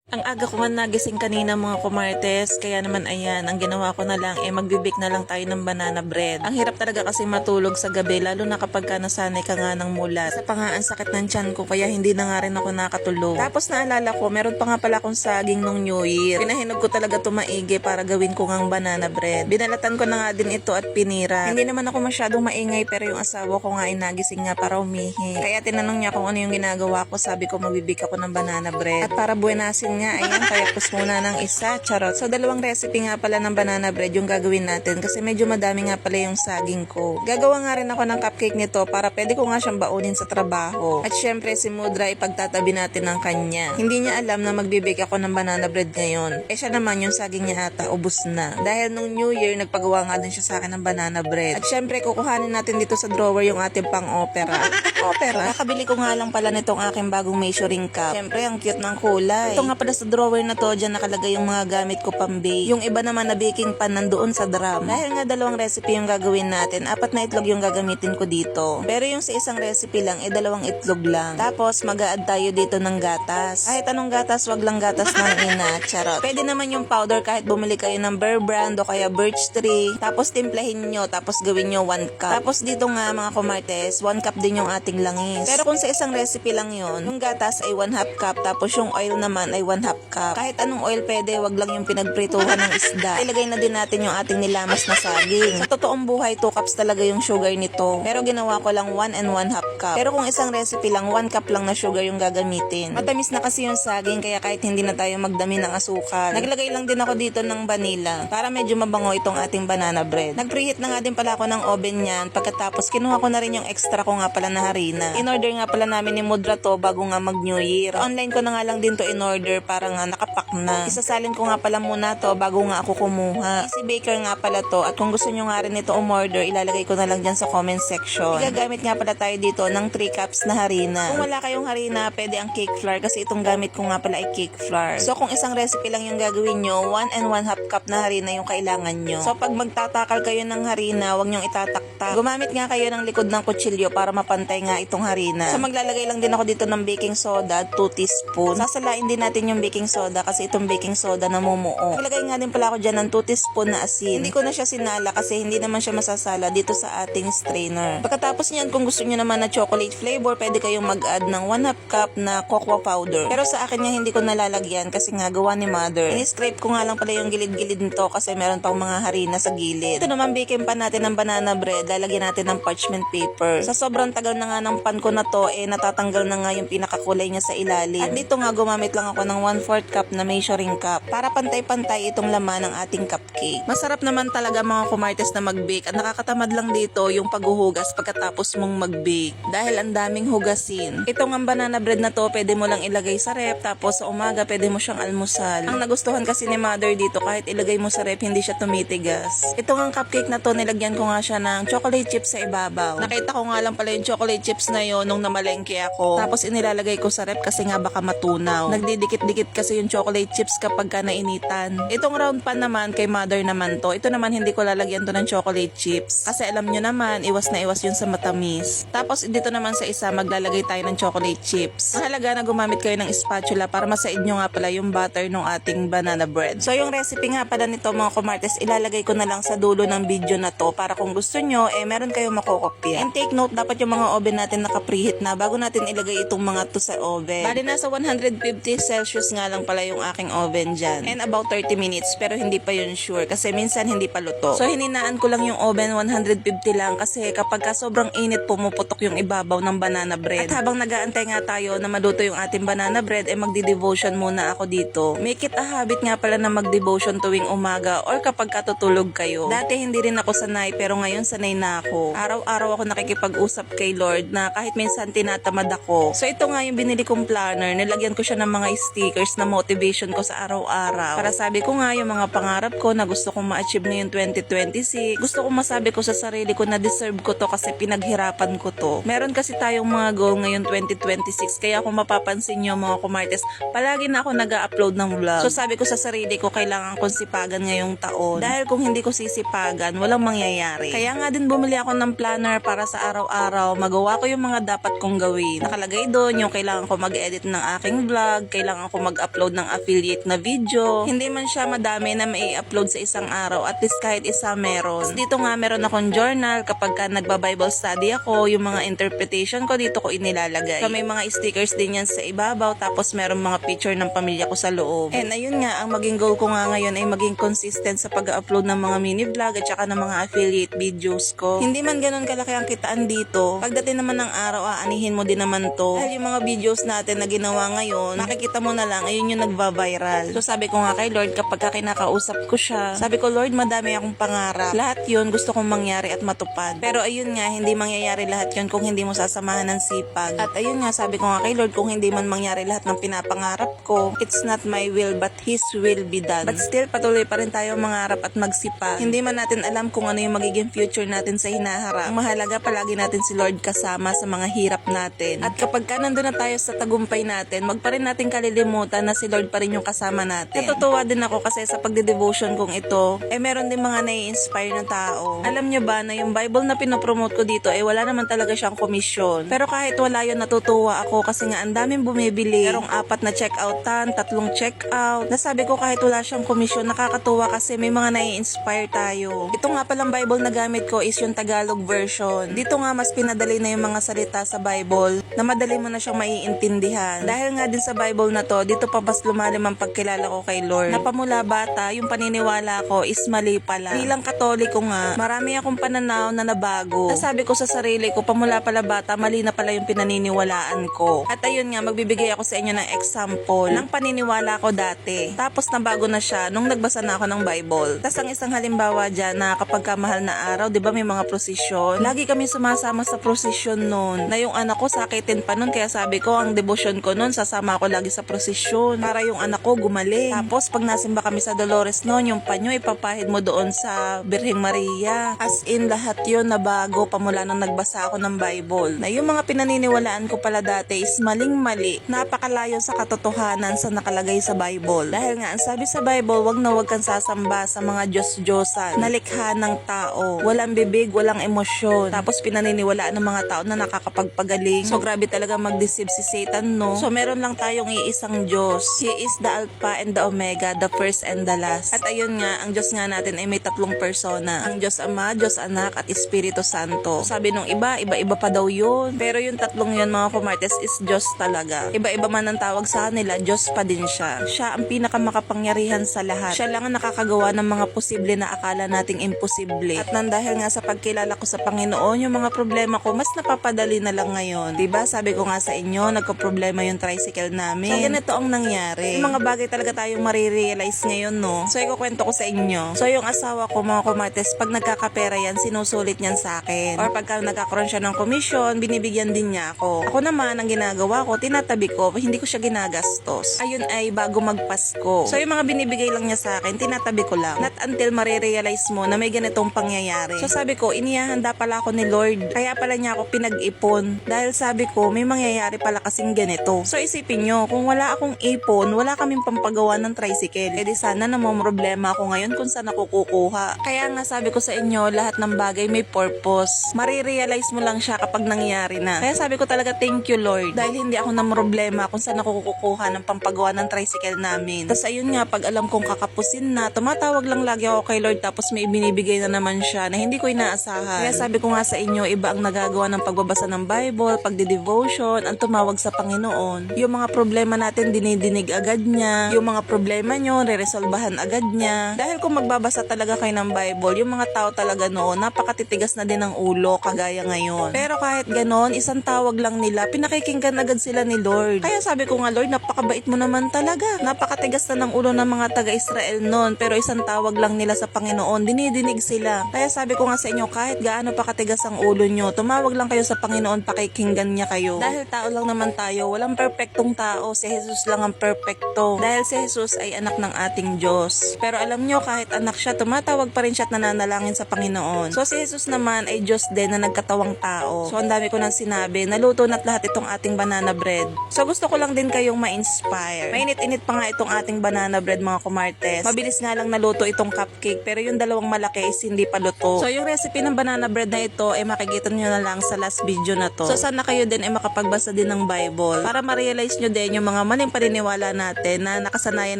Ang aga ko nga nagising kanina mga kumartes, kaya naman ayan, ang ginawa ko na lang magbibake na lang tayo ng banana bread. Ang hirap talaga kasi matulog sa gabi, lalo na kapag ka nasanay ka nga ng mulat. Sa pangaan sakit ng tiyan ko, kaya hindi na nga rin ako nakatulog. Tapos naalala ko, meron pa nga pala akong saging nung New Year. Pinahinog ko talaga tumaigi para gawin ko ngang banana bread. Binalatan ko na nga din ito at pinira. Hindi naman ako masyadong maingay, pero yung asawa ko nga nagising nga para umihi. Kaya tinanong niya kung ano yung ginagawa ko, sabi ko magbibake ako ng banana bread. At para buenasin nga, ayan, kaya pus muna ng isa, charot. So, dalawang recipe nga pala ng banana bread yung gagawin natin kasi medyo madami nga pala yung saging ko. Gagawa nga rin ako ng cupcake nito para pwede ko nga siyang baunin sa trabaho. At syempre, si Mudra ipagtatabi natin ng kanya. Hindi niya alam na magbibake ako ng banana bread ngayon. Siya naman yung saging niya ata, ubus na. Dahil nung New Year, nagpagawa nga din siya sa akin ng banana bread. At syempre, kukuhanin natin dito sa drawer yung ating pang-opera. Opera? Kakabili ko nga lang pala nitong aking bagong measuring cup. Syempre, ang cute ng kulay. Ito nga pala sa drawer na to, dyan nakalagay yung mga gamit ko pang-bake. Yung iba naman na baking pan nandoon sa drum. Dahil nga dalawang recipe yung gagawin natin, 4 na itlog yung gagamitin ko dito. Pero yung sa isang recipe lang, 2 itlog lang. Tapos, mag-a-add tayo dito ng gatas. Kahit anong gatas, wag lang gatas ng ina. Charot. Pwede naman yung powder kahit bumili kayo ng Bear Brand o kaya Birch Tree. Tapos, timplahin nyo. Tapos, gawin nyo 1 cup. Tapos, dito nga mga kumartes, 1 cup din yung ating langis. Pero kung sa isang recipe lang yon, yung gatas ay 1/2 cup. Tapos, yung oil naman ay 1/2 cup. Kahit anong oil pwede, wag lang yung pinagprituhan ng isda. Ilagay na din natin yung ating nilamas na saging. Sa totoong buhay, 2 cups talaga yung sugar nito. Pero ginawa ko lang 1 and 1/2 cup. Pero kung isang recipe lang, 1 cup lang na sugar yung gagamitin. Matamis na kasi yung saging, kaya kahit hindi na tayo magdami ng asukal. Naglagay lang din ako dito ng vanilla para medyo mabango itong ating banana bread. Nag-preheat na nga din pala ako ng oven niyan. Pagkatapos, kinuha ko na rin yung extra ko nga pala na harina. In-order nga pala namin ni Mudra to bago nga mag-New Year. Online ko na nga lang din to in-order para nga nakapack na. Isasalin ko nga pala muna to bago nga ako kumuha. Easy Baker nga pala to, at kung gusto nyo nga rin ito umorder, ilalagay ko na lang dyan sa comment section. Igagamit nga pala tayo dito ng 3 cups na harina. Kung wala kayong harina, pwede ang cake flour kasi itong gamit ko nga pala ay cake flour. So kung isang recipe lang yung gagawin nyo, 1 and 1/2 cup na harina yung kailangan nyo. So pag magtatakal kayo ng harina, huwag nyong itataktak. Gumamit nga kayo ng likod ng kutsilyo para mapantay nga itong harina. So maglalagay lang din ako dito ng baking soda, 2 teaspoon. Sasalain din natin yung baking soda kasi itong baking soda namumuo. Naglagay nga din pala ako dyan ng 2 teaspoon na asin. Hindi ko na siya sinala kasi hindi naman siya masasala dito sa ating strainer. Pagkatapos niyan, kung gusto niyo naman na chocolate flavor, pwede kayong mag-add ng 1/2 cup na cocoa powder. Pero sa akin nga hindi ko nalalagyan kasi nga gawa ni mother. Ini-scrape ko nga lang pala yung gilid-gilid nito kasi meron pang mga harina sa gilid. Ito naman baking pan natin ng banana bread. Lalagyan natin ng parchment paper. Sa sobrang tagal na nga ng pan ko na to, natatanggal na nga yung pinakakulay niya sa ilalim. At dito nga gumamit lang ako ng 1/4 cup na measuring cup para pantay-pantay itong laman ng ating cupcake. Masarap naman talaga mga kumartes na mag-bake at nakakatamad lang dito yung paghuhugas pagkatapos mong mag-bake dahil ang daming hugasin. Itong ang banana bread na to, pwede mo lang ilagay sa ref tapos sa umaga pwede mo siyang almusal. Ang nagustuhan kasi ni mother dito, kahit ilagay mo sa ref hindi siya tumitigas. Itong ang cupcake na to, nilagyan ko nga siya ng chocolate chips sa ibabaw. Nakita ko nga lang pala yung chocolate chips na yon nung namalengke ako. Tapos inilalagay ko sa ref kasi nga baka matunaw. Nagdidikit-dikit kasi yung chocolate chips kapag ka nainitan. Itong round pan naman, kay mother naman to. Ito naman hindi ko lalagyan to ng chocolate chips. Kasi alam nyo naman, iwas na iwas yun sa matamis. Tapos dito naman sa isa, maglalagay tayo ng chocolate chips. Mahalaga na gumamit kayo ng spatula para masaid nyo nga pala yung butter ng ating banana bread. So yung recipe nga pala nito mga kumartes, ilalagay ko na lang sa dulo ng video na to para kung gusto nyo, meron kayong makokopya. And take note, dapat yung mga oven natin naka-preheat na bago natin ilagay itong mga to sa oven. Bali nasa 150 Celsius nga lang pala yung aking oven dyan. And about 30 minutes, pero hindi pa yun sure kasi minsan hindi pa luto. So hininaan ko lang yung oven 150 lang kasi kapag ka sobrang init, pumuputok yung ibabaw ng banana bread. At habang nag-aantay nga tayo na maluto yung ating banana bread, magdi-devotion muna ako dito. Make it a habit nga pala na mag-devotion tuwing umaga or kapag katutulog kayo. Dati hindi rin ako sanay pero ngayon sanay na ako. Araw-araw ako nakikipag-usap kay Lord na kahit minsan tinatamad ako. So ito nga yung binili kong planner, nilagyan ko siya ng mga stickers na motivation ko sa araw-araw. Para sabi ko nga yung mga pangarap ko na gusto kong ma-achieve ngayong 2026. Gusto kong masabi ko sa sarili ko na deserve ko to kasi pinaghirapan ko to. Meron kasi tayong mga goal ngayon 2026 kaya kung mapapansin nyo mga kumartes, palagi na ako nag-upload ng vlog. So sabi ko sa sarili ko, kailangan kong sipagan ngayong taon. Dahil kung hindi ko sisipagan, walang mangyayari. Kaya nga din bumili ako ng planner para sa araw-araw, magawa ko yung mga dapat kong gawin. Nakalagay doon yung kailangan ko mag-edit ng aking vlog, kailangan ko ako mag-upload ng affiliate na video. Hindi man siya madami na mai-upload sa isang araw, at least kahit isa meron. Tapos dito nga meron akong journal kapag ka nagba-Bible study ako, yung mga interpretation ko dito ko inilalagay. So may mga stickers din yan sa ibabaw, tapos meron mga picture ng pamilya ko sa loob. And ayun nga, ang maging goal ko nga ngayon ay maging consistent sa pag-upload ng mga mini vlog at saka ng mga affiliate videos ko. Hindi man ganun kalaki ang kitaan dito, pagdating naman ng araw, aanihin mo din naman to. Dahil yung mga videos natin na ginawa ngayon, makikita mo na lang, ayun yung nagva-viral. So sabi ko nga kay Lord, kapag kinakausap ko siya, sabi ko, Lord, madami akong pangarap. Lahat yun gusto kong mangyari at matupad. Pero ayun nga, hindi mangyayari lahat yun kung hindi mo sasamahan ng sipag. At ayun nga, sabi ko nga kay Lord, kung hindi man mangyari lahat ng pinapangarap ko, it's not my will but His will be done. But still, patuloy pa rin tayo mangarap at magsipag. Hindi man natin alam kung ano yung magiging future natin sa hinaharap. Ang mahalaga, palagi natin si Lord kasama sa mga hirap natin. At kapag ka nandun na tayo sa tagumpay natin, wag pa rin natin kalilimutan na si Lord pa rin yung kasama natin. Natutuwa din ako kasi sa pagde-devotion kong ito, meron din mga nai-inspire na tao. Alam nyo ba na yung Bible na pinopromote ko dito, wala naman talaga siyang komisyon. Pero kahit wala yun, natutuwa ako kasi nga ang daming bumibili. Merong 4 na check-outan, 3 check-out. Nasabi ko kahit wala siyang komisyon, nakakatuwa kasi may mga nai-inspire tayo. Ito nga palang Bible na gamit ko is yung Tagalog version. Dito nga mas pinadali na yung mga salita sa Bible na madali mo na siyang maiintindihan. Dahil nga din sa Bible na to, dito pa mas lumalim ang pagkilala ko kay Lord. Napamula bata, yung paniniwala ko is mali pala. Bilang Katoliko nga, marami akong pananaw na nabago. Nasabi ko sa sarili ko, pamula pala bata, mali na pala yung pinaniniwalaan ko. At ayun nga, magbibigay ako sa inyo ng example ng paniniwala ko dati. Tapos nabago na siya nung nagbasa na ako ng Bible. Tapos ang isang halimbawa dyan na kapag kamahal na araw, di ba may mga prosesyon? Lagi kami sumasama sa prosesyon noon. Na yung anak ko sakitin pa noon, kaya sabi ko, ang devotion ko noon, sasama ako lagi sa prosesyon para yung anak ko gumaling. Tapos pag nasimba kami sa Dolores noon, yung panyo ipapahid mo doon sa Birheng Maria. As in, lahat yun na bago pamula nung nagbasa ako ng Bible. Na yung mga pinaniniwalaan ko pala dati is maling-mali. Napakalayo sa katotohanan sa nakalagay sa Bible. Dahil nga, ang sabi sa Bible, wag na wag kang sasamba sa mga Diyos-Diyosan, nalikha ng tao. Walang bibig, walang emosyon. Tapos pinaniniwalaan ng mga tao na nakakapagpagaling. So grabe talaga mag-deceive si Satan, no? So meron lang tayong iisang Diyos. He is the Alpha and the Omega, the first and the last. At ayun nga, ang Diyos nga natin ay may 3 persona. Ang Diyos Ama, Diyos Anak, at Espiritu Santo. Sabi nung iba-iba pa daw yun. Pero yung 3 yun, mga kumartes, is Diyos talaga. Iba-iba man ang tawag sa kanila, Diyos pa din siya. Siya ang pinakamakapangyarihan sa lahat. Siya lang ang nakakagawa ng mga posible na akala nating imposible. At nang dahil nga sa pagkilala ko sa Panginoon, yung mga problema ko mas napapadali na lang ngayon. Diba? Sabi ko nga sa inyo, nagko-problema yung tricycle namin. So ganito ang nangyari. Yung mga bagay talaga tayong marirealize ngayon, no? So ikukwento ko sa inyo. So yung asawa ko, mga kumartes, pag nagkakapera yan, sinusulit niyan sa akin. Or pagka nagkakaroon siya ng komisyon, binibigyan din niya ako. Ako naman, ang ginagawa ko, tinatabi ko, hindi ko siya ginagastos. Ayun ay bago magpasko. So yung mga binibigay lang niya sa akin, tinatabi ko lang. Not until marirealize mo na may ganitong pangyayari. So sabi ko, inihahanda pala ako ni Lord. Kaya pala niya ako pinag-ipon. Dahil sabi ko, may mangyayari pala kasing ganito. So isipin nyo, kung wala akong ipon, wala kaming pampagawa ng tricycle. E di sana problema ako ngayon kung saan ako kukuha. Kaya nga sabi ko sa inyo, lahat ng bagay may purpose. Marirealize mo lang siya kapag nangyari na. Kaya sabi ko talaga, thank you Lord. Dahil hindi ako problema kung saan ako kukuha ng pampagawa ng tricycle namin. Tapos ayun nga, pag alam kong kakapusin na, tumatawag lang lagi ako kay Lord, tapos may binibigay na naman siya na hindi ko inaasahan. Kaya sabi ko nga sa inyo, iba ang nagagawa ng pagbabasa ng Bible, pagde-devotion, ang tumawag sa Panginoon. Yung mga problema natin, dinidinig agad niya. Yung mga problema nyo, reresolbahan agad niya. Dahil kung magbabasa talaga kayo ng Bible, yung mga tao talaga noon, napakatitigas na din ng ulo, kagaya ngayon. Pero kahit ganon, isang tawag lang nila, pinakikinggan agad sila ni Lord. Kaya sabi ko nga, Lord, napakabait mo naman talaga. Napakatigas na ng ulo ng mga taga-Israel noon, pero isang tawag lang nila sa Panginoon, dinidinig sila. Kaya sabi ko nga sa inyo, kahit gaano pa katigas ang ulo nyo, tumawag lang kayo sa Panginoon, pakikinggan niya kayo. Dahil tao lang naman tayo, walang perfectong tao, si Jesus lang ang perfecto. Dahil si Jesus ay anak ng ating Diyos. Pero alam nyo, kahit anak siya, tumatawag pa rin siya at nananalangin sa Panginoon. So si Jesus naman ay Diyos din na nagkatawang tao. So ang dami ko nang sinabi, naluto na't lahat itong ating banana bread. So gusto ko lang din kayong ma-inspire. Mainit-init pa nga itong ating banana bread, mga kumartes. Mabilis nga lang naluto itong cupcake, pero yung dalawang malaki is hindi pa luto. So yung recipe ng banana bread na ito ay makikita nyo na lang sa last video na to. So sana kayo din ay makapagbasa din ng Bible para ma-realize nyo din yung mga yung paniniwala natin na nakasanayan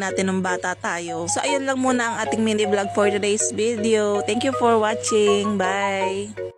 natin nung bata tayo. So ayun lang muna ang ating mini vlog for today's video. Thank you for watching. Bye!